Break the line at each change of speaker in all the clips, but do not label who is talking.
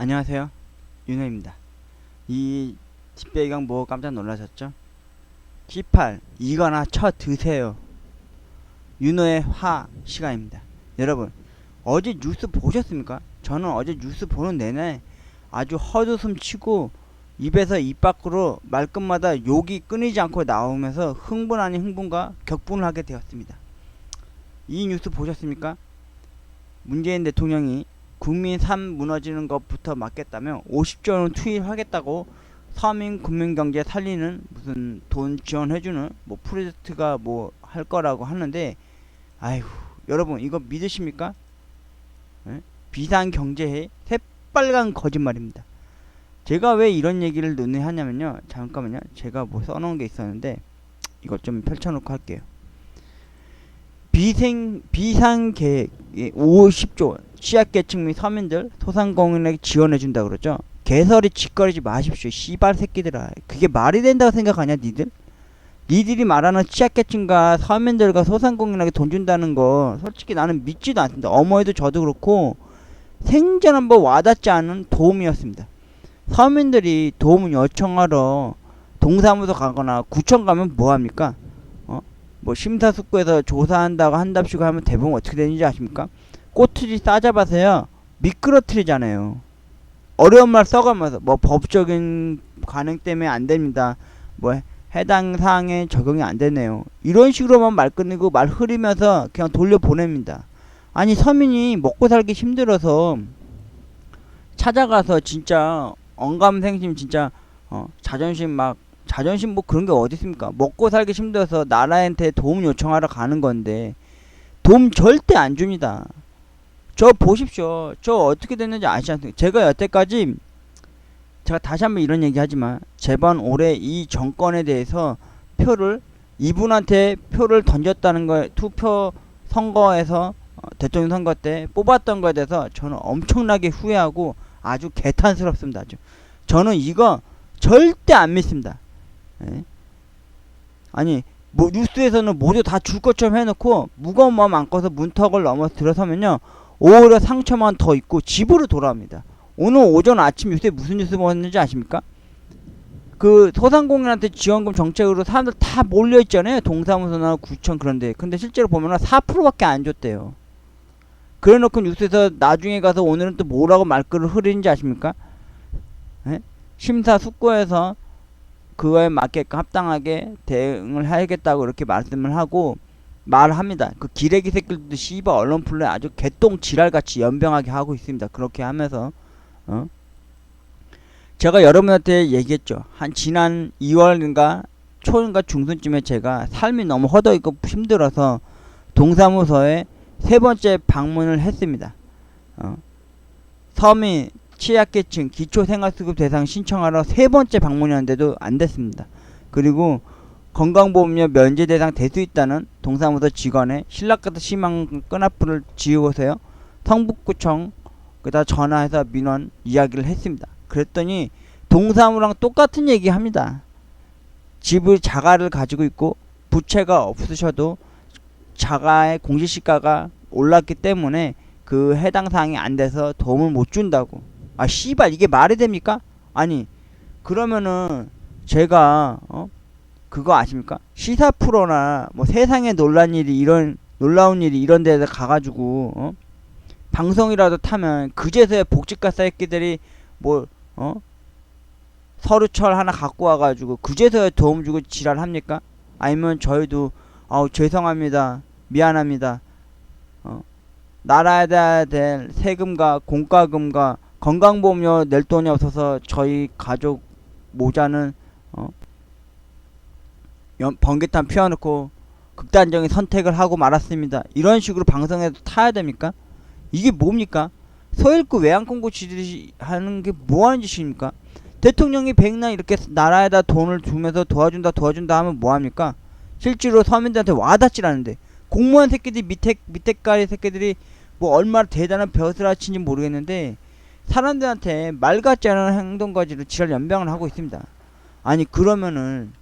안녕하세요. 윤호입니다. 이 뒷배경 뭐 깜짝 놀라셨죠? 18 이거나 쳐 드세요. 윤호의 화 시간입니다. 여러분 어제 뉴스 보셨습니까? 저는 어제 뉴스 보는 내내 아주 헛웃음 치고 입에서 입 밖으로 말끝마다 욕이 끊이지 않고 나오면서 흥분 아닌 흥분과 격분을 하게 되었습니다. 이 뉴스 보셨습니까? 문재인 대통령이 국민 삶 무너지는 것부터 막겠다며 50조 원을 투입하겠다고 서민 국민경제 살리는 무슨 돈 지원해주는 뭐 프로젝트가 뭐 할 거라고 하는데, 아이고 여러분 이거 믿으십니까? 에? 비상경제의 새빨간 거짓말입니다. 제가 왜 이런 얘기를 논의하냐면요, 잠깐만요, 제가 뭐 써놓은 게 있었는데 이것 좀 펼쳐놓고 할게요. 비상계획 50조 원, 취약계층 및 서민들 소상공인에게 지원해준다 그러죠. 개설이 짓거리지 마십시오. 씨발 새끼들아, 그게 말이 된다고 생각하냐 니들? 니들이 말하는 취약계층과 서민들과 소상공인에게 돈 준다는 거 솔직히 나는 믿지도 않습니다. 어머니도 저도 그렇고 생전 한번 와닿지 않은 도움이었습니다. 서민들이 도움을 요청하러 동사무소 가거나 구청 가면 뭐합니까? 뭐 심사숙고해서 조사한다고 한답시고 하면 대부분 어떻게 되는지 아십니까? 꼬투리 싸잡아서요 미끄러뜨리잖아요. 어려운 말 써가면서 뭐 법적인 관행 때문에 안 됩니다, 뭐 해당 사항에 적용이 안 되네요, 이런 식으로만 말 끊고 말 흐리면서 그냥 돌려보냅니다. 아니 서민이 먹고 살기 힘들어서 찾아가서 진짜 언감생심 진짜 자존심 뭐 그런 게 어디 있습니까? 먹고 살기 힘들어서 나라한테 도움 요청하러 가는 건데 도움 절대 안 줍니다. 저 보십시오. 저 어떻게 됐는지 아시지 않습니까? 제가 여태까지, 제가 다시 한번 이런 얘기 하지만 제번 올해 이 정권에 대해서 이분한테 표를 던졌다는 거에, 투표 선거에서 대통령 선거 때 뽑았던 거에 대해서 저는 엄청나게 후회하고 아주 개탄스럽습니다. 아주. 저는 이거 절대 안 믿습니다. 예? 아니 뭐 뉴스에서는 모두 다 줄 것처럼 해놓고 무거운 마음 안고서 문턱을 넘어서 들어서면요 오히려 상처만 더 있고 집으로 돌아옵니다. 오늘 오전 아침 뉴스에 무슨 뉴스 보셨는지 아십니까? 그 소상공인한테 지원금 정책으로 사람들 다 몰려있잖아요, 동사무소나 구청 그런데. 근데 실제로 보면은 4%밖에 안 줬대요. 그래놓고 뉴스에서 나중에 가서 오늘은 또 뭐라고 말글을 흐리는지 아십니까? 예? 심사숙고해서 그거에 맞게끔 합당하게 대응을 해야겠다고 이렇게 말씀을 하고 말합니다. 그 기레기 새끼들도 씨발 언론 플레이 아주 개똥 지랄같이 연병하게 하고 있습니다. 그렇게 하면서 제가 여러분한테 얘기했죠. 한 지난 2월인가 초인가 중순쯤에 제가 삶이 너무 허덕이고 힘들어서 동사무소에 3번째 방문을 했습니다. 서민 취약계층 기초생활수급 대상 신청하러 3번째 방문이었는데도 안 됐습니다. 그리고 건강보험료 면제 대상 될 수 있다는 동사무소 직원의 신랄하다 심한 끈앞불을 지우고서요 성북구청 그다 전화해서 민원 이야기를 했습니다. 그랬더니 동사무랑 똑같은 얘기 합니다. 집을 자가를 가지고 있고 부채가 없으셔도 자가의 공시시가가 올랐기 때문에 그 해당 사항이 안 돼서 도움을 못 준다고. 아 씨발 이게 말이 됩니까? 아니 그러면은 제가 그거 아십니까? 시사 프로나 뭐 세상에 놀란 일이 놀라운 일이 이런 데서 가가지고 방송이라도 타면 그제서야 복지과 새끼들이 뭐 서류철 하나 갖고 와가지고 그제서야 도움 주고 지랄합니까? 아니면 저희도 죄송합니다, 미안합니다, 나라에 될 세금과 공과금과 건강보험료 낼 돈이 없어서 저희 가족 모자는 번개탄 피워놓고 극단적인 선택을 하고 말았습니다, 이런 식으로 방송에서 타야 됩니까? 이게 뭡니까? 소일구 외양공고 지들이 하는 게 뭐하는 짓입니까? 대통령이 백날 이렇게 나라에다 돈을 주면서 도와준다 하면 뭐합니까? 실제로 서민들한테 와닿질 않는데 공무원 새끼들이 밑에까지 새끼들이 뭐 얼마나 대단한 벼슬아치인지 모르겠는데 사람들한테 말 같지 않은 행동까지도 지랄 연병을 하고 있습니다. 아니 그러면은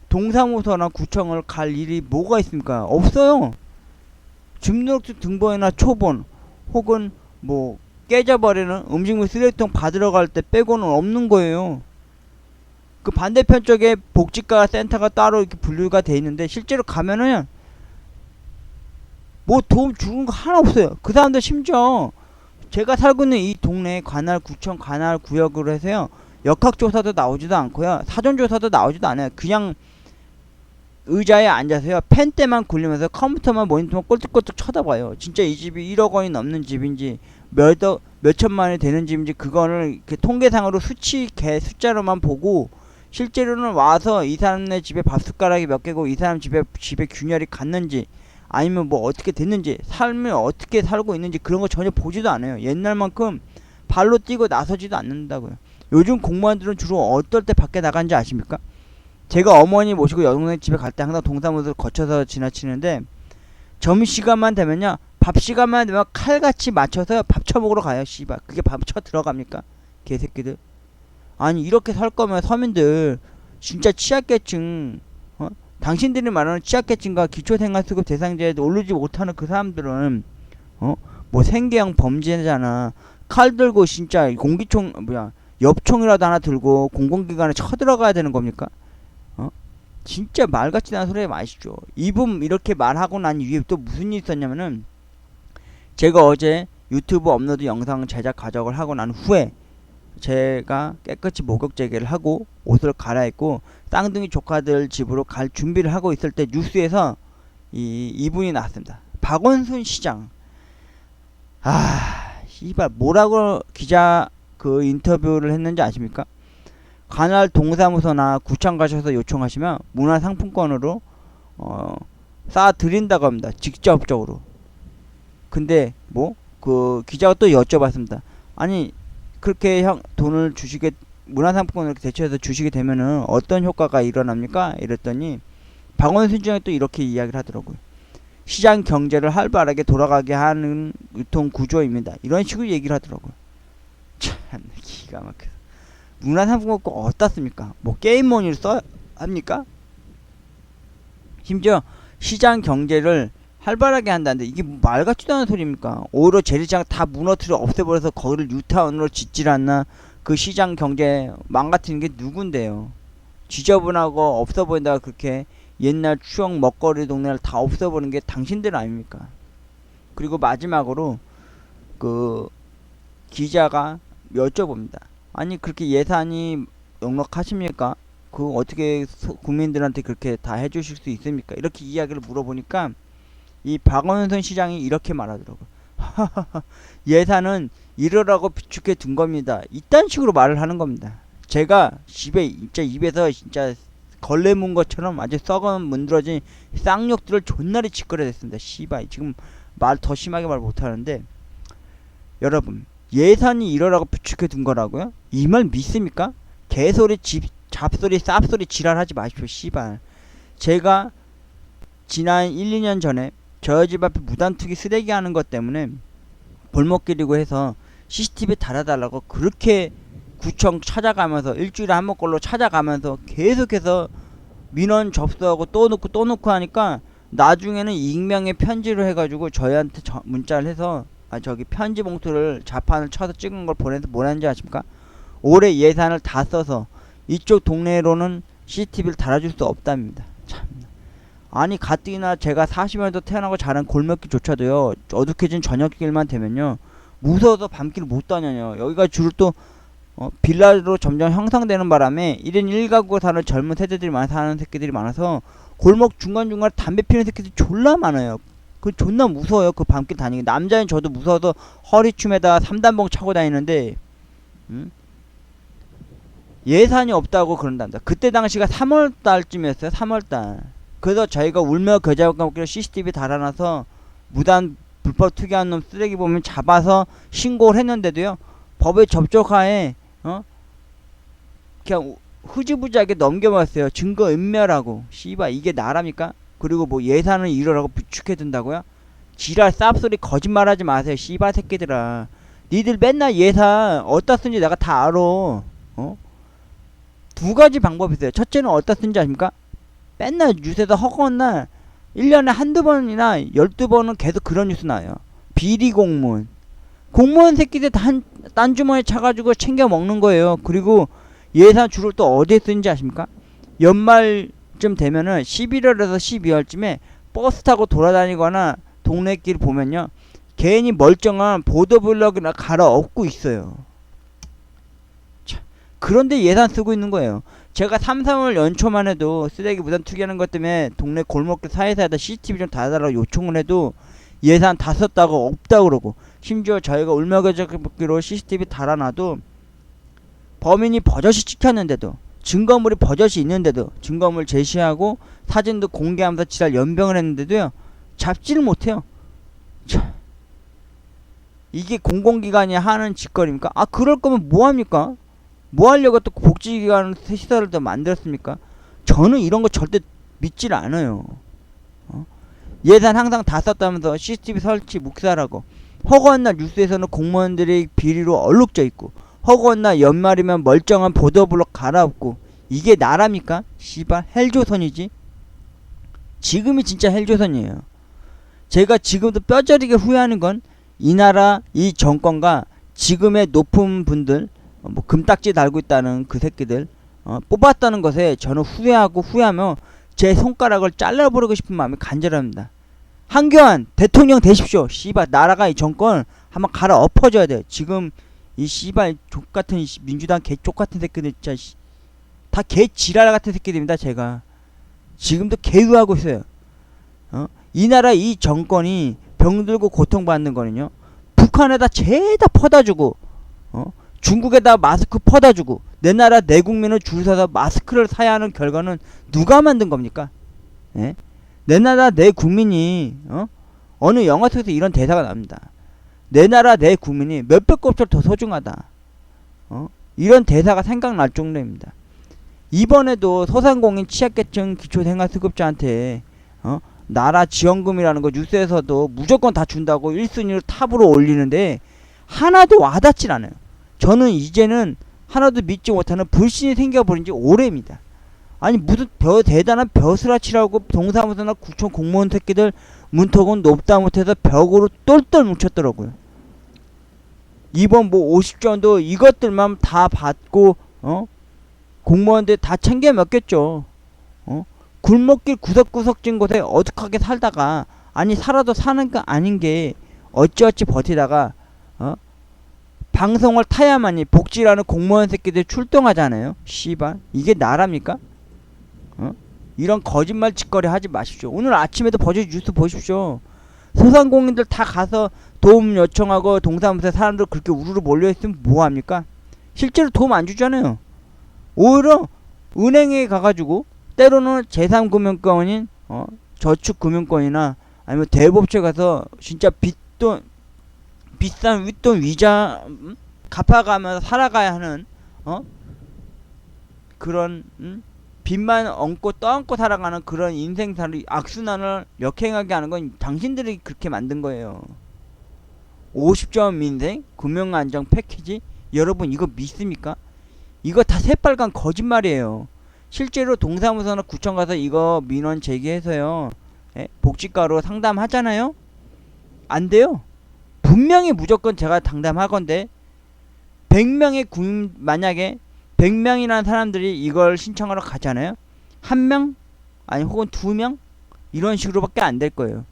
동사무소나 구청을 갈 일이 뭐가 있습니까? 없어요. 주민등록증 등본이나 초본 혹은 뭐 깨져버리는 음식물 쓰레기통 받으러 갈 때 빼고는 없는 거예요. 그 반대편 쪽에 복지가 센터가 따로 이렇게 분류가 돼 있는데 실제로 가면은 뭐 도움 주는 거 하나 없어요. 그 사람들 심지어 제가 살고 있는 이 동네 관할구청 관할구역으로 해서요, 역학조사도 나오지도 않고요, 사전조사도 나오지도 않아요. 그냥 의자에 앉아서요, 펜대만 굴리면서 컴퓨터만 모니터만 꼴뚝꼴뚝 쳐다봐요. 진짜 이 집이 1억 원이 넘는 집인지 몇천만 원이 되는 집인지 그거를 이렇게 통계상으로 숫자로만 보고, 실제로는 와서 이 사람네 집에 밥숟가락이 몇 개고 이 사람 집에 균열이 갔는지 아니면 뭐 어떻게 됐는지 삶을 어떻게 살고 있는지 그런 거 전혀 보지도 않아요. 옛날만큼 발로 뛰고 나서지도 않는다고요. 요즘 공무원들은 주로 어떨 때 밖에 나간지 아십니까? 제가 어머니 모시고 여동생 집에 갈 때 항상 동사무소를 거쳐서 지나치는데, 점심시간만 되면요, 밥시간만 되면 칼같이 맞춰서 밥 처먹으러 가요. 씨발, 그게 밥 쳐 들어갑니까? 개새끼들. 아니 이렇게 살 거면 서민들 진짜 취약계층, 당신들이 말하는 취약계층과 기초생활수급 대상자에 오르지 못하는 그 사람들은 뭐 생계형 범죄잖아. 칼 들고 진짜 공기총 엽총이라도 하나 들고 공공기관에 쳐들어가야 되는 겁니까? 진짜 말같지 않은 소리 마시죠. 이분 이렇게 말하고 난 이후에 또 무슨 일이 있었냐면은, 제가 어제 유튜브 업로드 영상 제작 과정을 하고 난 후에 제가 깨끗이 목욕 재개를 하고 옷을 갈아입고 쌍둥이 조카들 집으로 갈 준비를 하고 있을 때 뉴스에서 이분이 나왔습니다. 박원순 시장. 씨발 뭐라고 기자 그 인터뷰를 했는지 아십니까? 관할 동사무소나 구청 가셔서 요청하시면 문화상품권으로 쌓아 드린다고 합니다. 직접적으로. 근데 뭐 그 기자가 또 여쭤봤습니다. 아니 그렇게 돈을 주시게, 문화상품권을 이렇게 대체해서 주시게 되면은 어떤 효과가 일어납니까? 이랬더니 박원순 시장이 또 이렇게 이야기를 하더라고요. 시장 경제를 활발하게 돌아가게 하는 유통 구조입니다. 이런 식으로 얘기를 하더라고요. 참 기가 막혀서. 문화상품권 어디다 씁니까? 뭐 게임머니를 합니까? 심지어 시장 경제를 활발하게 한다는데 이게 말 같지도 않은 소리입니까? 오히려 재래시장 다 무너뜨려 없애버려서 거기를 뉴타운으로 짓질 않나? 그 시장 경제 망가뜨리는 게 누군데요? 지저분하고 없어 보인다가 그렇게 옛날 추억 먹거리 동네를 다 없애버리는 게 당신들 아닙니까? 그리고 마지막으로 그 기자가 여쭤봅니다. 아니 그렇게 예산이 넉넉하십니까? 그 어떻게 국민들한테 그렇게 다 해주실 수 있습니까? 이렇게 이야기를 물어보니까 이 박원순 시장이 이렇게 말하더라고요. 예산은 이러라고 비축해 둔 겁니다. 이딴 식으로 말을 하는 겁니다. 제가 집에 진짜 입에서 진짜 걸레 문 것처럼 아주 썩은 문드러진 쌍욕들을 존나리 짓거려댔습니다. 씨발 지금 말 더 심하게 말 못하는데, 여러분 예산이 이러라고 비축해 둔 거라고요? 이 말 믿습니까? 개소리 잡소리 쌉소리 지랄하지 마십시오. 씨발. 제가 지난 1, 2년 전에 저희 집 앞에 무단투기 쓰레기 하는 것 때문에 골목길이고 해서 CCTV 달아달라고 그렇게 구청 찾아가면서 일주일에 한 번꼴로 찾아가면서 계속해서 민원 접수하고 또 넣고 하니까 나중에는 익명의 편지를 해가지고 저희한테 문자를 해서 저기 편지 봉투를 자판을 쳐서 찍은 걸 보내서 뭐라는지 아십니까? 올해 예산을 다 써서 이쪽 동네로는 CCTV를 달아줄 수 없답니다. 참. 아니 가뜩이나 제가 40년도 태어나고 자란 골목길조차도요, 어둑해진 저녁길만 되면요 무서워서 밤길을 못 다녀요. 여기가 주로 또 빌라로 점점 형성되는 바람에 1인 1가구 사는 젊은 세대들이 사는 새끼들이 많아서 골목 중간중간에 담배 피는 새끼들이 졸라 많아요. 그 존나 무서워요. 그 밤길 다니기. 남자인 저도 무서워서 허리춤에다 3단봉 차고 다니는데 예산이 없다고 그런답니다. 그때 당시가 3월달쯤이었어요. 3월달. 그래서 저희가 울며 겨자 먹기로 CCTV 달아놔서 무단 불법 투기한 놈 쓰레기 보면 잡아서 신고를 했는데도요, 법에 접촉하에 그냥 흐지부지하게 넘겨봤어요. 증거 인멸하고. 씨발 이게 나랍니까? 그리고 뭐 예산을 이러라고 비축해둔다고요? 지랄 쌉소리 거짓말하지 마세요. 씨발 새끼들아. 니들 맨날 예산 어디다 쓴지 내가 다 알아. 두 가지 방법이 있어요. 첫째는 어디다 쓴지 아십니까? 맨날 뉴스에서 허구한 날 1년에 한두 번이나 12번은 계속 그런 뉴스 나와요. 비리 공무원. 공무원 새끼들 딴 주머니에 차가지고 챙겨 먹는 거예요. 그리고 예산 주를 또 어디에 쓰는지 아십니까? 연말쯤 되면은 11월에서 12월쯤에 버스 타고 돌아다니거나 동네 길 보면요, 괜히 멀쩡한 보도블럭이나 갈아엎고 있어요. 참, 그런데 예산 쓰고 있는 거예요. 제가 3, 4월 연초만 해도 쓰레기 무단 투기하는 것 때문에 동네 골목길 사이사이에다 CCTV 좀 달아달라고 요청을 해도 예산 다 썼다고 없다고 그러고, 심지어 저희가 울며겨잡기로 CCTV 달아놔도 범인이 버젓이 찍혔는데도, 증거물이 버젓이 있는데도, 증거물 제시하고 사진도 공개하면서 지랄 연병을 했는데도요, 잡지를 못해요. 참, 이게 공공기관이 하는 짓거리입니까? 아, 그럴 거면 뭐합니까? 뭐 하려고 또 복지기관 시설을 더 만들었습니까? 저는 이런 거 절대 믿질 않아요. 예산 항상 다 썼다면서 CCTV 설치 묵살하고, 허구한 날 뉴스에서는 공무원들이 비리로 얼룩져 있고, 허구한 날 연말이면 멀쩡한 보도블록 갈아엎고, 이게 나라입니까? 씨발 헬조선이지. 지금이 진짜 헬조선이에요. 제가 지금도 뼈저리게 후회하는 건 이 나라 이 정권과 지금의 높은 분들, 뭐 금딱지 달고 있다는 그 새끼들 뽑았다는 것에 저는 후회하며 제 손가락을 잘라버리고 싶은 마음이 간절합니다. 한교안 대통령 되십시오. 씨발 나라가 이 정권 한번 갈아 엎어줘야 돼. 지금 이 씨발 족같은 민주당 개 족같은 새끼들 진짜 다 개 지랄 같은 새끼들입니다. 제가 지금도 개유하고 있어요. 이 나라 이 정권이 병들고 고통받는 거는요, 북한에다 죄다 퍼다주고 중국에다 마스크 퍼다주고 내 나라 내 국민은 줄 서서 마스크를 사야 하는 결과는 누가 만든 겁니까? 예? 내 나라 내 국민이 어느 영화 속에서 이런 대사가 납니다. 내 나라 내 국민이 몇백 곱절 더 소중하다. 이런 대사가 생각날 정도입니다. 이번에도 소상공인 취약계층 기초생활수급자한테 나라 지원금이라는 거 뉴스에서도 무조건 다 준다고 1순위를 탑으로 올리는데 하나도 와닿질 않아요. 저는 이제는 하나도 믿지 못하는 불신이 생겨버린 지 오래입니다. 아니 무슨 대단한 벼슬아치라고 동사무소나 구청 공무원 새끼들 문턱은 높다 못해서 벽으로 똘똘 뭉쳤더라고요. 이번 뭐 50조원도 이것들만 다 받고 공무원들 다 챙겨 먹겠죠. 굴목길 구석구석진 곳에 어둑하게 살다가, 아니 살아도 사는 거 아닌 게 어찌어찌 버티다가 방송을 타야만이 복지라는 공무원 새끼들 출동하잖아요. 씨발 이게 나랍니까? 이런 거짓말 짓거리 하지 마십시오. 오늘 아침에도 버젓이 뉴스 보십시오. 소상공인들 다 가서 도움 요청하고 동사무소에 사람들 그렇게 우르르 몰려있으면 뭐합니까? 실제로 도움 안 주잖아요. 오히려 은행에 가가지고 때로는 제3금융권인 저축금융권이나 아니면 대법원에 가서 진짜 비싼 윗돈 위자 갚아가면서 살아가야 하는 그런 빚만 얹고 떠안고 살아가는 그런 인생살이 악순환을 역행하게 하는 건 당신들이 그렇게 만든 거예요. 50조 민생 금융안정 패키지, 여러분 이거 믿습니까? 이거 다 새빨간 거짓말이에요. 실제로 동사무소나 구청 가서 이거 민원 제기해서요, 복지과로 상담하잖아요. 안 돼요. 분명히 무조건 제가 상담하건데 100명의 국민, 만약에 100명이라는 사람들이 이걸 신청하러 가잖아요. 1명? 아니 혹은 2명? 이런 식으로밖에 안 될 거예요.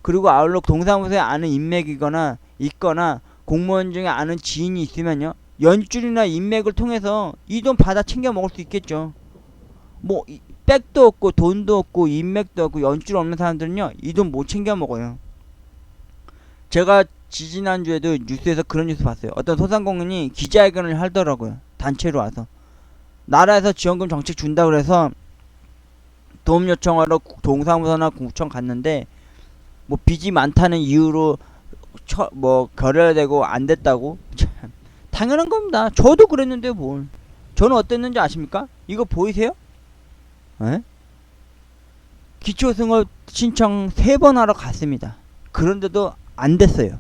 그리고 아울러 동사무소에 아는 인맥이거나 있거나 공무원 중에 아는 지인이 있으면요, 연줄이나 인맥을 통해서 이 돈 받아 챙겨 먹을 수 있겠죠. 뭐 백도 없고 돈도 없고 인맥도 없고 연줄 없는 사람들은요 이 돈 못 챙겨 먹어요. 제가 지지난주에도 뉴스에서 그런 뉴스 봤어요. 어떤 소상공인이 기자회견을 하더라고요. 단체로 와서 나라에서 지원금 정책 준다 그래서 도움 요청하러 동사무소나 구청 갔는데 뭐 빚이 많다는 이유로 뭐 결혈되고 안 됐다고. 참 당연한 겁니다. 저도 그랬는데 뭘. 저는 어땠는지 아십니까? 이거 보이세요? 에? 기초생활 신청 3번 하러 갔습니다. 그런데도 안 됐어요.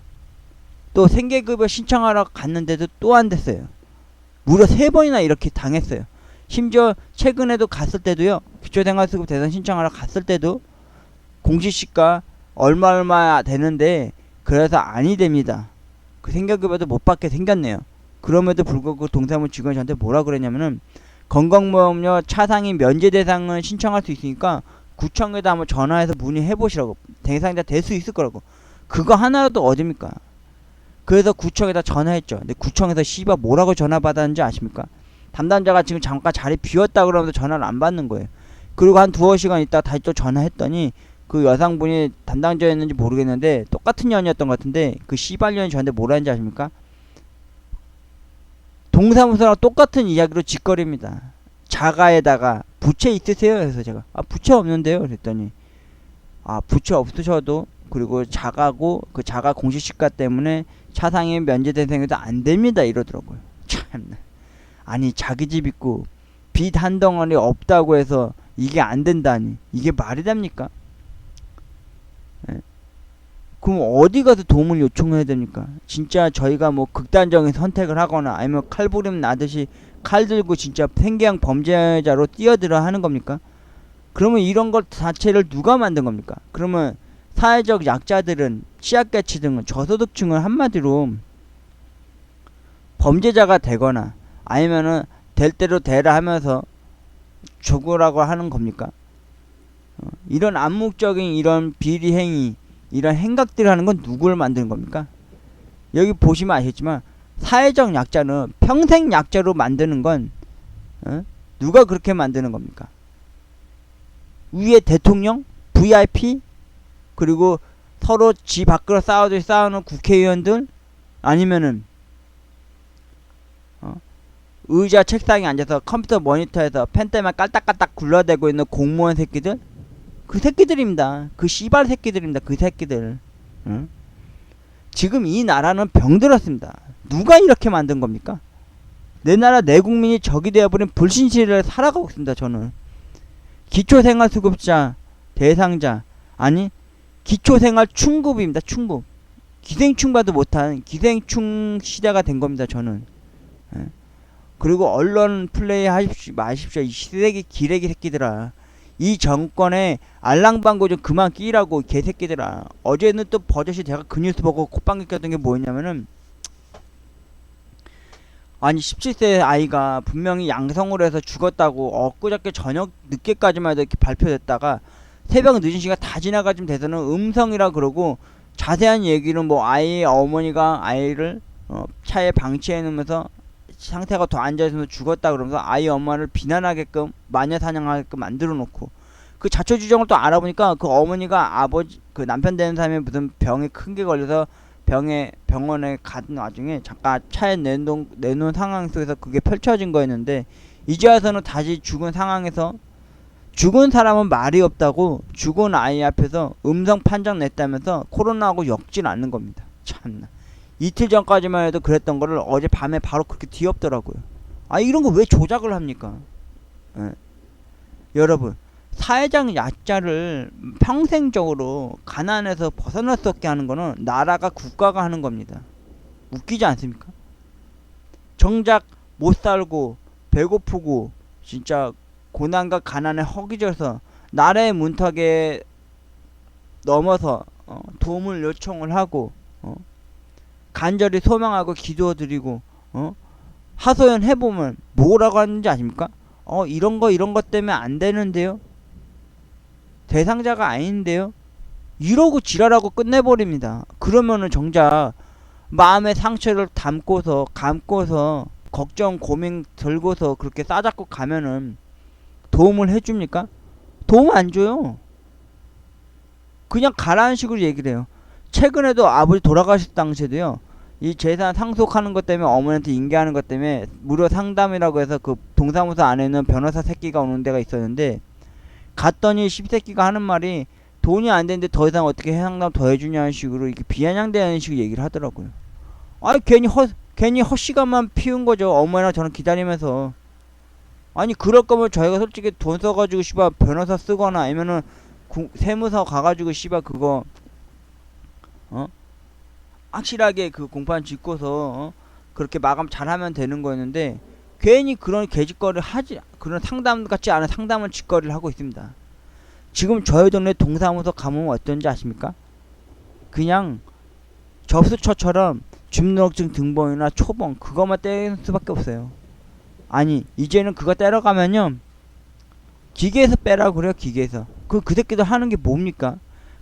또 생계급여 신청하러 갔는데도 또 안 됐어요. 무려 3번이나 이렇게 당했어요. 심지어 최근에도 갔을 때도요, 기초생활수급 대상 신청하러 갔을 때도 공시시가 얼마 되는데 그래서 아니 됩니다. 그 생각해봐도 못 받게 생겼네요. 그럼에도 불구하고 그 동사무소 직원이 저한테 뭐라 그랬냐면은 건강보험료 차상위 면제 대상은 신청할 수 있으니까 구청에다 한번 전화해서 문의해보시라고. 대상자 될 수 있을 거라고. 그거 하나라도 어딥니까? 그래서 구청에다 전화했죠. 근데 구청에서 씨발 뭐라고 전화 받았는지 아십니까? 담당자가 지금 잠깐 자리 비웠다 그러면서 전화를 안 받는 거예요. 그리고 한 두어 시간 있다 다시 또 전화했더니 그 여성분이 담당자였는지 모르겠는데 똑같은 년이었던 것 같은데 그 씨발년이 저한테 뭐라 했는지 아십니까? 동사무소랑 똑같은 이야기로 짓거립니다. 자가에다가 부채 있으세요? 그래서 제가 부채 없는데요. 그랬더니 부채 없으셔도 그리고 자가고 그 자가 공시시가 때문에 차상위 면제 대상에도 안 됩니다 이러더라고요. 참나. 아니 자기 집 있고 빚 한 덩어리 없다고 해서 이게 안 된다니 이게 말이 됩니까? 예. 그럼 어디 가서 도움을 요청해야 됩니까? 진짜 저희가 뭐 극단적인 선택을 하거나 아니면 칼부림 나듯이 칼 들고 진짜 팽개양 범죄자로 뛰어들어 하는 겁니까? 그러면 이런 것 자체를 누가 만든 겁니까? 그러면 사회적 약자들은 취약계층 등은 저소득층은 한마디로 범죄자가 되거나 아니면은 될 대로 되라 하면서 죽으라고 하는 겁니까? 이런 암묵적인 이런 비리 행위 이런 행각들을 하는 건 누구를 만드는 겁니까? 여기 보시면 아시겠지만 사회적 약자는 평생 약자로 만드는 건 누가 그렇게 만드는 겁니까? 위에 대통령, VIP, 그리고 서로 지 밖으로 싸우는 국회의원들, 아니면은 의자 책상에 앉아서 컴퓨터 모니터에서 펜 때문에 깔딱깔딱 굴러대고 있는 공무원 새끼들, 그 새끼들입니다. 그 씨발 새끼들입니다. 그 새끼들. 지금 이 나라는 병들었습니다. 누가 이렇게 만든 겁니까? 내 나라 내 국민이 적이 되어버린 불신시를 살아가고 있습니다. 저는 기초생활수급자 대상자 아니 기초생활 충급입니다. 충급. 기생충과도 못한 기생충 시대가 된 겁니다. 저는. 그리고 언론 플레이 하십시오 마십시오. 이 시래기 기레기 새끼들아. 이 정권에 알랑방구 좀 그만 끼라고 개새끼들아. 어제는 또 버젓이 제가 그 뉴스 보고 콧방귀 꼈던 게 뭐였냐면은 아니 17세 아이가 분명히 양성으로 해서 죽었다고 엊그저께 저녁 늦게까지만 해도 이렇게 발표됐다가 새벽 늦은 시간 다 지나가쯤 돼서는 음성이라 그러고 자세한 얘기는 뭐 아이의 어머니가 아이를 차에 방치해 놓으면서 상태가 더 안 좋아서 죽었다 그러면서 아이 엄마를 비난하게끔 마녀 사냥하게끔 만들어 놓고 그 자초지종을 또 알아보니까 그 어머니가 아버지 그 남편 되는 사람이 무슨 병에 큰 게 걸려서 병원에 가는 와중에 잠깐 차에 내놓은 상황 속에서 그게 펼쳐진 거였는데 이제 와서는 다시 죽은 상황에서 죽은 사람은 말이 없다고 죽은 아이 앞에서 음성 판정 냈다면서 코로나하고 엮질 않는 겁니다. 참나. 이틀 전까지만 해도 그랬던 거를 어제 밤에 바로 그렇게 뒤엎더라고요. 이런 거 왜 조작을 합니까? 여러분, 사회적 약자를 평생적으로 가난에서 벗어날 수 없게 하는 거는 나라가 국가가 하는 겁니다. 웃기지 않습니까? 정작 못 살고 배고프고 진짜 고난과 가난에 허기져서 나라의 문턱에 넘어서 도움을 요청을 하고 간절히 소망하고 기도드리고 하소연 해보면 뭐라고 하는지 아십니까? 이런 것 때문에 안 되는데요? 대상자가 아닌데요? 이러고 지랄하고 끝내버립니다. 그러면은 정작 마음의 상처를 감고서 걱정 고민 들고서 그렇게 싸잡고 가면은 도움을 해줍니까? 도움 안 줘요. 그냥 가라는 식으로 얘기를 해요. 최근에도 아버지 돌아가실 당시에도요, 이 재산 상속하는 것 때문에 어머니한테 인계하는 것 때문에 무료 상담이라고 해서 그 동사무소 안에는 변호사 새끼가 오는 데가 있었는데 갔더니 씹새끼가 하는 말이 돈이 안 되는데 더 이상 어떻게 상담 더 해주냐는 식으로 이렇게 비아냥대는 식으로 얘기를 하더라고요. 괜히 헛시간만 피운 거죠. 어머니랑 저는 기다리면서. 아니 그럴 거면 저희가 솔직히 돈 써가지고 씨발 변호사 쓰거나 아니면은 세무서 가가지고 씨발 그거 확실하게 그 공판 짓고서 그렇게 마감 잘하면 되는 거였는데 괜히 그런 개짓거리를 그런 상담 같지 않은 상담을 짓거리를 하고 있습니다. 지금 저희 동네 동사무소 가면 어떤지 아십니까? 그냥 접수처처럼 주민등록증 등본이나 초봉 그것만 떼는 수밖에 없어요. 아니 이제는 그거 떼러 가면요 기계에서 빼라고 그래요. 기계에서 그 새끼들 하는 게 뭡니까?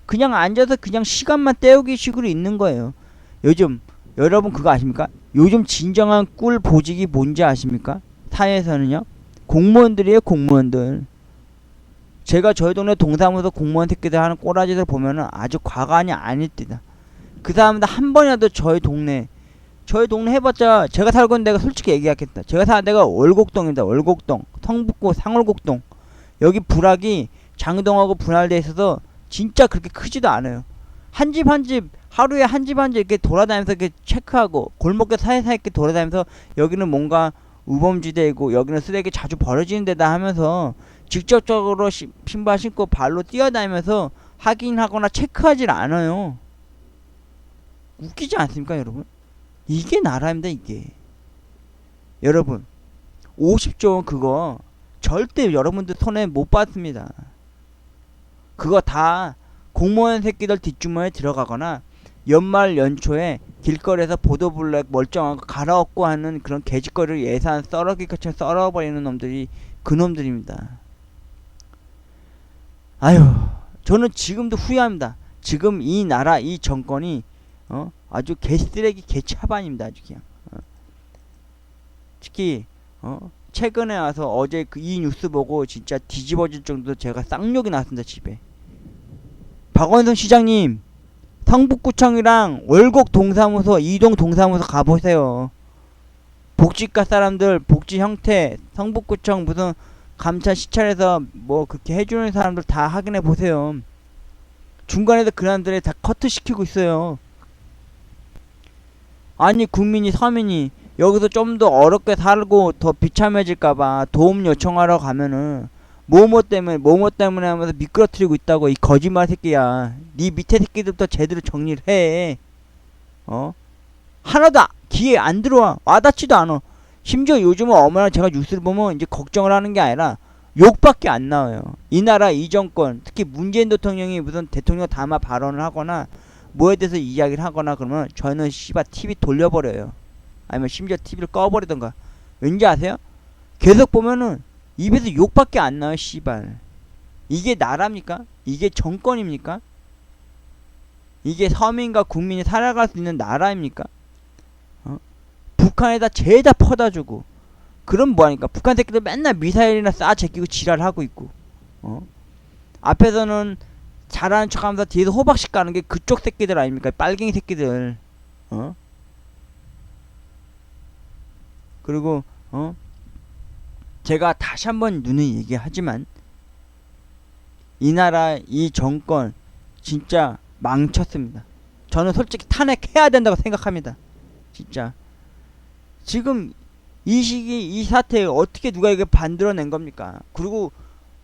그냥 앉아서 그냥 시간만 때우기 식으로 있는 거예요. 요즘 여러분 그거 아십니까? 요즘 진정한 꿀 보직이 뭔지 아십니까? 사회에서는요 공무원들이에요. 공무원들. 제가 저희 동네 동사무소 공무원 새끼들 하는 꼬라지들 보면은 아주 과간이 아닙니다. 그 사람들 한 번이라도 저희 동네 해봤자 제가 살고 있는 데가 솔직히 얘기하겠다. 제가 사는 데가 월곡동입니다. 월곡동 성북구 상월곡동. 여기 부락이 장동하고 분할돼 있어서 진짜 그렇게 크지도 않아요. 한 집 한 집 하루에 한 집 한 집 이렇게 돌아다니면서 이렇게 체크하고 골목길 사이사이 이렇게 돌아다니면서 여기는 뭔가 우범지대이고 여기는 쓰레기 자주 버려지는 데다 하면서 직접적으로 신발 신고 발로 뛰어다니면서 확인하거나 체크하질 않아요. 웃기지 않습니까 여러분? 이게 나라입니다 이게. 여러분 50조 원 그거 절대 여러분들 손에 못 받습니다. 그거 다 공무원 새끼들 뒷주머니에 들어가거나 연말 연초에 길거리에서 보도블랙 멀쩡한 거 갈아엎고 하는 그런 개짓거리를 예산 썰어기처럼 썰어버리는 놈들이 그 놈들입니다. 아유 저는 지금도 후회합니다. 지금 이 나라 이 정권이 아주 개쓰레기 개차반입니다. 아주 그냥 특히 최근에 와서 어제 이 뉴스 보고 진짜 뒤집어질 정도로 제가 쌍욕이 났습니다. 집에 박원순 시장님 성북구청이랑 월곡 동사무소 이동 동사무소 가보세요. 복지과 사람들 복지 형태 성북구청 무슨 감찰 시찰해서 뭐 그렇게 해주는 사람들 다 확인해 보세요. 중간에서 그 사람들이 다 커트 시키고 있어요. 아니 국민이 서민이 여기서 좀 더 어렵게 살고 더 비참해질까봐 도움 요청하러 가면은 뭐뭐 때문에 하면서 미끄러뜨리고 있다고. 이 거짓말 새끼야. 네 밑에 새끼들부터 제대로 정리를 해. 하나도 귀에 안 들어와. 와닿지도 않아. 심지어 요즘은 어머나 제가 뉴스를 보면 이제 걱정을 하는 게 아니라 욕밖에 안 나와요. 이 나라 이 정권 특히 문재인 대통령이 무슨 대통령 담화 발언을 하거나 뭐에 대해서 이야기를 하거나 그러면 저는 씨발 TV 돌려버려요. 아니면 심지어 TV를 꺼버리던가. 왠지 아세요? 계속 보면은 입에서 욕밖에 안 나와요. 씨발. 이게 나라입니까? 이게 정권입니까? 이게 서민과 국민이 살아갈 수 있는 나라입니까? 북한에다 죄다 퍼다주고 그럼 뭐하니까. 북한 새끼들 맨날 미사일이나 쏴 제끼고 지랄하고 있고 앞에서는 잘하는 척하면서 뒤에서 호박씩 가는 게 그쪽 새끼들 아닙니까? 빨갱이 새끼들. 그리고 제가 다시 한번 눈을 얘기하지만 이 나라 이 정권 진짜 망쳤습니다. 저는 솔직히 탄핵해야 된다고 생각합니다. 진짜 지금 이 시기 이 사태에 어떻게 누가 이게 만들어낸 겁니까? 그리고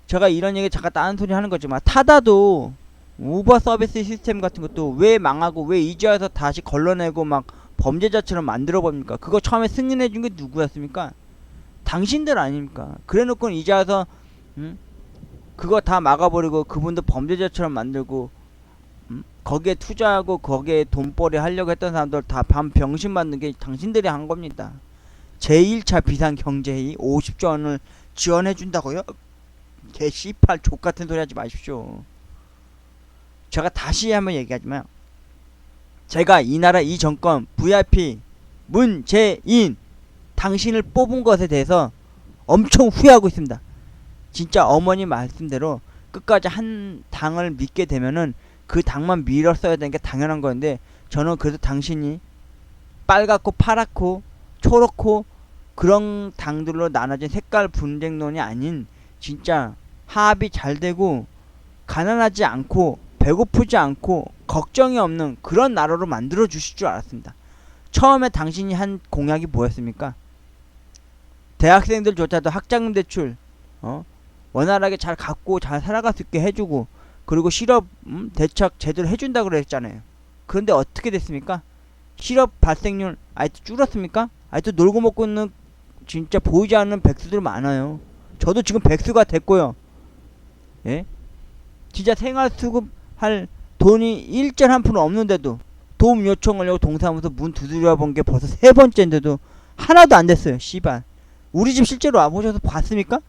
제가 이런 얘기 잠깐 다른 소리 하는 거지만 타다도 우버 서비스 시스템 같은 것도 왜 망하고 왜 이제 와서 다시 걸러내고 막 범죄자처럼 만들어 봅니까? 그거 처음에 승인해 준 게 누구였습니까? 당신들 아닙니까? 그래 놓고 이제 와서 그거 다 막아버리고 그분도 범죄자처럼 만들고 거기에 투자하고 거기에 돈벌이 하려고 했던 사람들 다 밤 병신 만든 게 당신들이 한 겁니다. 제1차 비상경제회의 50조 원을 지원해 준다고요? 개 씨팔 족같은 소리 하지 마십시오. 제가 다시 한번 얘기하지만 제가 이 나라 이 정권 VIP 문재인 당신을 뽑은 것에 대해서 엄청 후회하고 있습니다. 진짜 어머니 말씀대로 끝까지 한 당을 믿게 되면은 그 당만 밀었어야 되는 게 당연한 건데 저는 그래도 당신이 빨갛고 파랗고 초록고 그런 당들로 나눠진 색깔 분쟁론이 아닌 진짜 합이 잘 되고 가난하지 않고 배고프지 않고 걱정이 없는 그런 나라로 만들어 주실 줄 알았습니다. 처음에 당신이 한 공약이 뭐였습니까? 대학생들조차도 학자금 대출 원활하게 잘 갚고 잘 살아갈 수 있게 해주고 그리고 실업 대책 제대로 해준다고 그랬잖아요. 그런데 어떻게 됐습니까? 실업 발생률 아직도 줄었습니까? 아직도 놀고 먹고 있는 진짜 보이지 않는 백수들 많아요. 저도 지금 백수가 됐고요. 예? 진짜 생활수급 할 돈이 1.1% 없는데도 도움 요청하려고 동사무소 문 두드려 본 게 벌써 3번째인데도 하나도 안 됐어요. 씨발. 우리 집 실제로 와보셔서 봤습니까?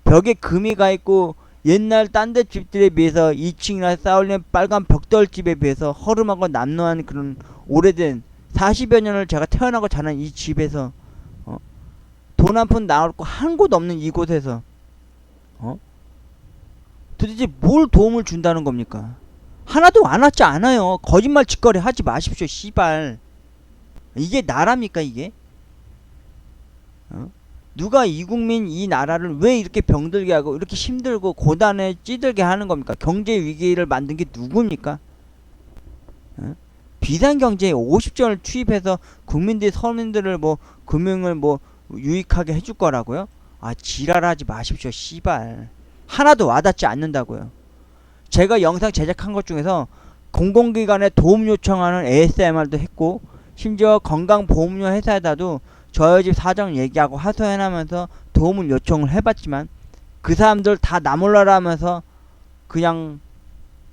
벽에 금이 가 있고 옛날 딴 데 집들에 비해서 2층이나 쌓아올린 빨간 벽돌집에 비해서 허름하고 남루한 그런 오래된 40여 년을 제가 태어나고 자란 이 집에서 돈 한 푼 나올 거 한 곳 없는 이곳에서 도대체 뭘 도움을 준다는 겁니까? 하나도 와놨지 않아요. 거짓말 짓거리 하지 마십시오. 씨발. 이게 나라입니까 이게? 누가 이 국민 이 나라를 왜 이렇게 병들게 하고 이렇게 힘들고 고단에 찌들게 하는 겁니까? 경제 위기를 만든 게 누굽니까? 비상경제에 50조를 투입해서 국민들이 서민들을 뭐 금융을 뭐 유익하게 해줄 거라고요? 아 지랄하지 마십시오. 씨발. 하나도 와닿지 않는다고요. 제가 영상 제작한 것 중에서 공공기관에 도움 요청하는 ASMR도 했고 심지어 건강보험료 회사에다도 저희 집 사정 얘기하고 하소연하면서 도움을 요청을 해봤지만 그 사람들 다 나 몰라라 하면서 그냥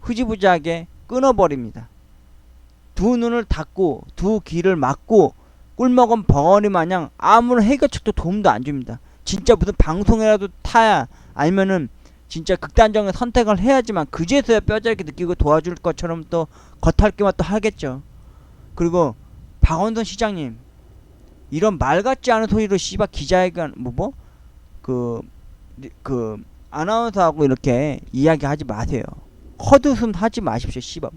흐지부지하게 끊어버립니다. 두 눈을 닫고 두 귀를 막고 꿀먹은 벙어리 마냥 아무런 해결책도 도움도 안 줍니다. 진짜 무슨 방송이라도 타야 아니면은 진짜 극단적인 선택을 해야지만 그제서야 뼈저리게 느끼고 도와줄 것처럼 또 겉핥기만 또 하겠죠. 그리고 박원순 시장님 이런 말 같지 않은 소리로 씨발 기자회견 그 아나운서하고 이렇게 이야기하지 마세요. 헛웃음 하지 마십시오. 씨발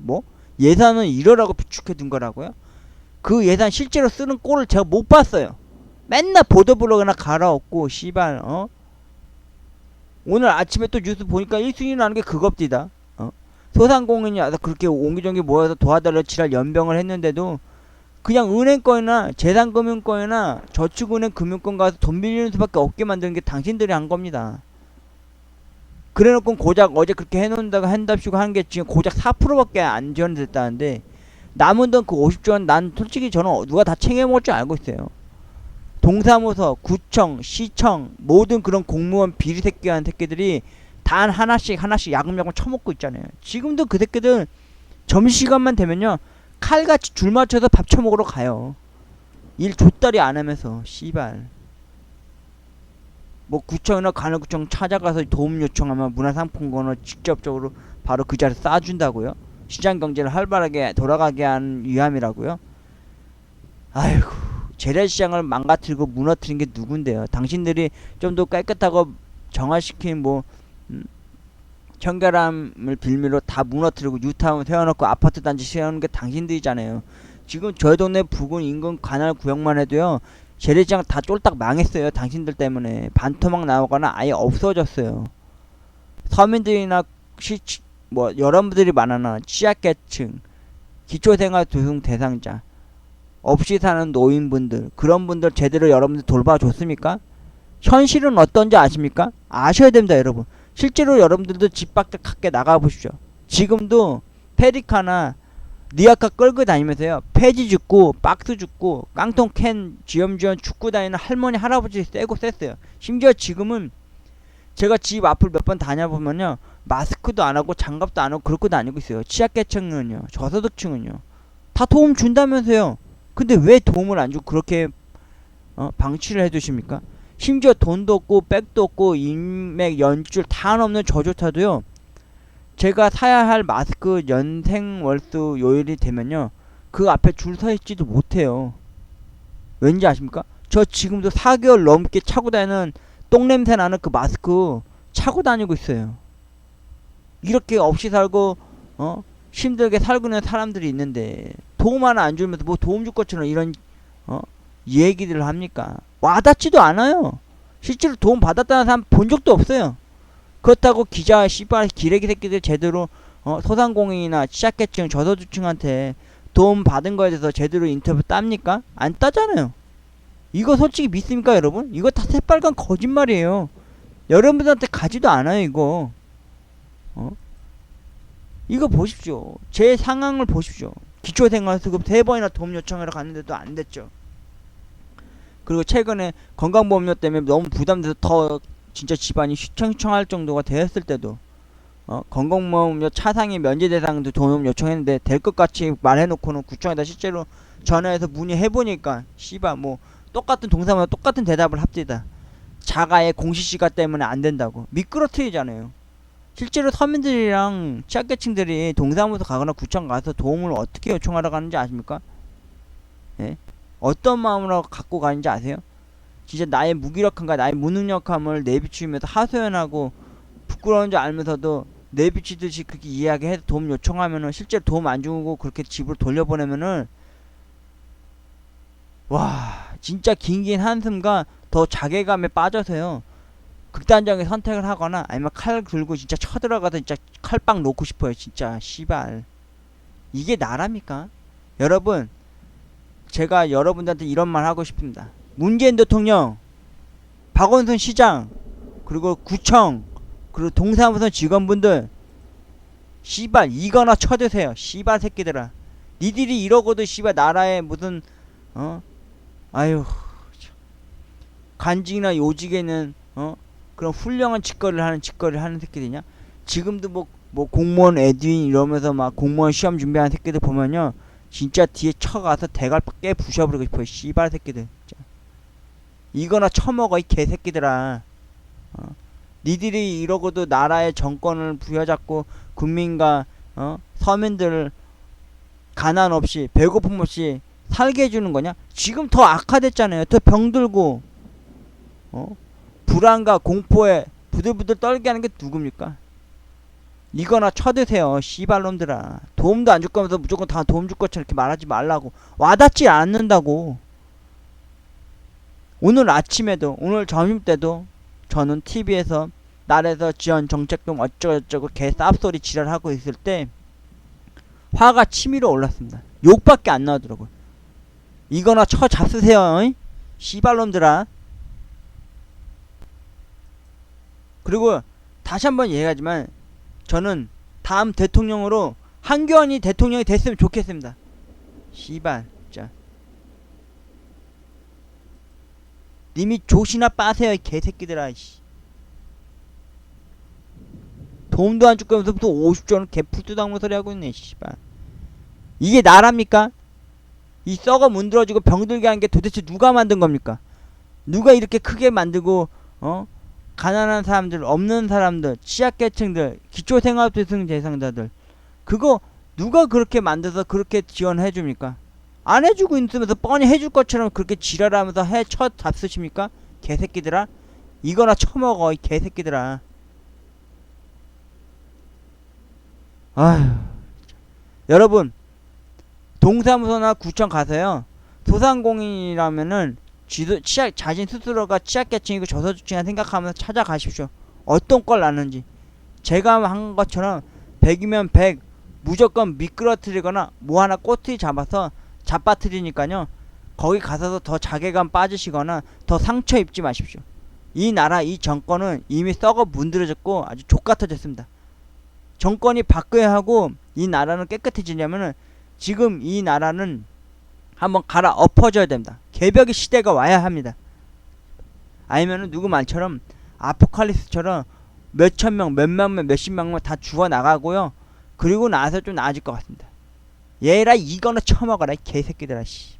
예산은 이러라고 비축해 둔 거라고요? 그 예산 실제로 쓰는 꼴을 제가 못 봤어요. 맨날 보도블로그나 갈아엎고 씨발 오늘 아침에 또 뉴스 보니까 1순위 나는 게 그겁디다. 소상공인이 와서 그렇게 옹기종기 모여서 도와달라 지랄 연병을 했는데도 그냥 은행권이나 재산금융권이나 저축은행 금융권 가서 돈 빌리는 수밖에 없게 만드는 게 당신들이 한 겁니다. 그래놓고 고작 어제 그렇게 해놓는다고 한답시고 하는 게 지금 고작 4%밖에 안 지원됐다는데 남은 돈 그 50조원 난 솔직히 저는 누가 다 챙겨먹을 줄 알고 있어요. 동사무소, 구청, 시청 모든 그런 공무원 비리 새끼한 새끼들이 단 하나씩 야금야금 처먹고 있잖아요. 지금도 그 새끼들 점심시간만 되면요 칼같이 줄 맞춰서 밥 처먹으러 가요. 일 좆다리 안 하면서 씨발. 구청이나 관할구청 찾아가서 도움 요청하면 문화상품권을 직접적으로 바로 그 자리에 쏴준다고요? 시장경제를 활발하게 돌아가게 하는 위함이라고요? 아이고 재래시장을 망가뜨리고 무너뜨린 게 누군데요? 당신들이 좀 더 깨끗하고 정화시킨 청결함을 빌미로 다 무너뜨리고 뉴타운 세워놓고 아파트 단지 세우는 게 당신들이잖아요. 지금 저희 동네 부근 인근 관할 구역만 해도요 재래시장 다 쫄딱 망했어요. 당신들 때문에 반토막 나오거나 아예 없어졌어요. 서민들이나 여러분들이 말하는 취약계층, 기초생활조성 대상자, 없이 사는 노인분들 그런 분들 제대로 여러분들 돌봐줬습니까? 현실은 어떤지 아십니까? 아셔야 됩니다 여러분. 실제로 여러분들도 집 밖에 나가보십시오. 지금도 페리카나 리아카 끌고 다니면서요 폐지 줍고 박스 줍고 깡통 캔 쥐엄쥐엄 줍고 다니는 할머니 할아버지 쎄고 쎄어요. 심지어 지금은 제가 집 앞을 몇 번 다녀보면요 마스크도 안하고 장갑도 안하고 그렇게 다니고 있어요. 취약계층은요 저소득층은요 다 도움 준다면서요. 근데 왜 도움을 안 주고 그렇게 방치를 해두십니까? 심지어 돈도 없고 백도 없고 인맥 연줄 다 없는 저조차도요 제가 사야 할 마스크 연생월수 요일이 되면요 그 앞에 줄 서 있지도 못해요. 왠지 아십니까? 저 지금도 4개월 넘게 차고 다니는 똥냄새 나는 그 마스크 차고 다니고 있어요. 이렇게 없이 살고 힘들게 살고 있는 사람들이 있는데 도움 하나 안 주면서 도움 줄 것처럼 이런 얘기들을 합니까? 와닿지도 않아요. 실제로 도움 받았다는 사람 본 적도 없어요. 그렇다고 기자 씨발 기레기 새끼들 제대로 소상공인이나 취약계층 저소득층한테 도움 받은 거에 대해서 제대로 인터뷰 땁니까? 안 따잖아요. 이거 솔직히 믿습니까 여러분? 이거 다 새빨간 거짓말이에요. 여러분들한테 가지도 않아요 이거. 이거 보십시오. 제 상황을 보십시오. 기초생활수급 3번이나 도움 요청하러 갔는데도 안 됐죠. 그리고 최근에 건강보험료 때문에 너무 부담돼서 더 진짜 집안이 휘청휘청할 정도가 되었을 때도 건강보험료 차상위 면제 대상도 도움 요청했는데 될 것 같이 말해놓고는 구청에다 실제로 전화해서 문의해보니까 씨발 뭐 똑같은 동사마다 똑같은 대답을 합디다. 자가의 공시시가 때문에 안 된다고. 미끄러뜨리잖아요. 실제로 서민들이랑 취약계층들이 동사무소 가거나 구청 가서 도움을 어떻게 요청하러 가는지 아십니까? 예? 어떤 마음으로 갖고 가는지 아세요? 진짜 나의 무기력함과 나의 무능력함을 내비추면서 하소연하고 부끄러운 줄 알면서도 내비치듯이 그렇게 이야기해서 도움 요청하면은 실제로 도움 안 주고 그렇게 집으로 돌려보내면은 와 진짜 긴긴 한숨과 더 자괴감에 빠져서요 극단적인 선택을 하거나 아니면 칼 들고 진짜 쳐들어가서 진짜 칼빵 놓고 싶어요. 진짜 씨발 이게 나랍니까? 여러분 제가 여러분들한테 이런 말 하고 싶습니다. 문재인 대통령, 박원순 시장, 그리고 구청, 그리고 동사무소 직원분들 씨발 이거나 쳐드세요. 씨발 새끼들아. 니들이 이러고도 씨발 나라에 무슨 아유 간직이나 요직에는 그런 훌륭한 짓거리를 하는 새끼들이냐? 지금도 뭐 공무원 에듀인 이러면서 막 공무원 시험 준비하는 새끼들 보면요 진짜 뒤에 쳐가서 대갈 깨 부셔버리고 싶어요. 씨발 새끼들 진짜. 이거나 처먹어 이 개새끼들아. 니들이 이러고도 나라의 정권을 부여잡고 국민과 서민들을 가난 없이 배고픔 없이 살게 해주는 거냐? 지금 더 악화됐잖아요. 더 병들고 불안과 공포에 부들부들 떨게 하는 게 누굽니까? 이거나 쳐드세요. 씨발놈들아. 도움도 안 줄 거면서 무조건 다 도움 줄 것처럼 이렇게 말하지 말라고. 와닿지 않는다고. 오늘 아침에도 오늘 점심때도 저는 TV에서 나라에서 지원 정책금 어쩌고저쩌고 개 쌉소리 지랄하고 있을 때 화가 치밀어 올랐습니다. 욕밖에 안 나오더라고요. 이거나 쳐 잡수세요. 씨발놈들아. 그리고 다시 한번 얘기하지만 저는 다음 대통령으로 한교안이 대통령이 됐으면 좋겠습니다. 씨발 진짜. 님이 조시나 빠세요 이 개새끼들아. 도움도 안 줄 거면서 또 50조는 개풀뚜당무 소리 하고 있네. 씨발. 이게 나랍니까? 이 썩어 문드러지고 병들게 한 게 도대체 누가 만든 겁니까? 누가 이렇게 크게 만들고 가난한 사람들, 없는 사람들, 취약계층들, 기초생활수급 대상자들 그거 누가 그렇게 만들어서 그렇게 지원해줍니까? 안 해주고 있으면서 뻔히 해줄 것처럼 그렇게 지랄하면서 쳐 잡수십니까? 개새끼들아. 이거나 처먹어 이 개새끼들아. 아휴. 여러분 동사무소나 구청 가서요 소상공인이라면은 자신 스스로가 취약계층이고 저소득층이라 생각하면서 찾아가십시오. 어떤 걸 나는지. 제가 한 것처럼 100이면 100 무조건 미끄러뜨리거나 뭐 하나 꼬투리 잡아서 잡아뜨리니까요 거기 가서도 더 자괴감 빠지시거나 더 상처 입지 마십시오. 이 나라 이 정권은 이미 썩어 문드러졌고 아주 족같아졌습니다. 정권이 바뀌어야 하고 이 나라는 깨끗해지려면은 지금 이 나라는 한번 갈아 엎어져야 됩니다. 개벽의 시대가 와야 합니다. 아니면은 누구 말처럼 아포칼립스처럼 몇천 명, 몇만 명, 몇십만 명 다 죽어 나가고요. 그리고 나서 좀 나아질 것 같습니다. 얘라 이거나 처먹어라 이 개새끼들아 씨.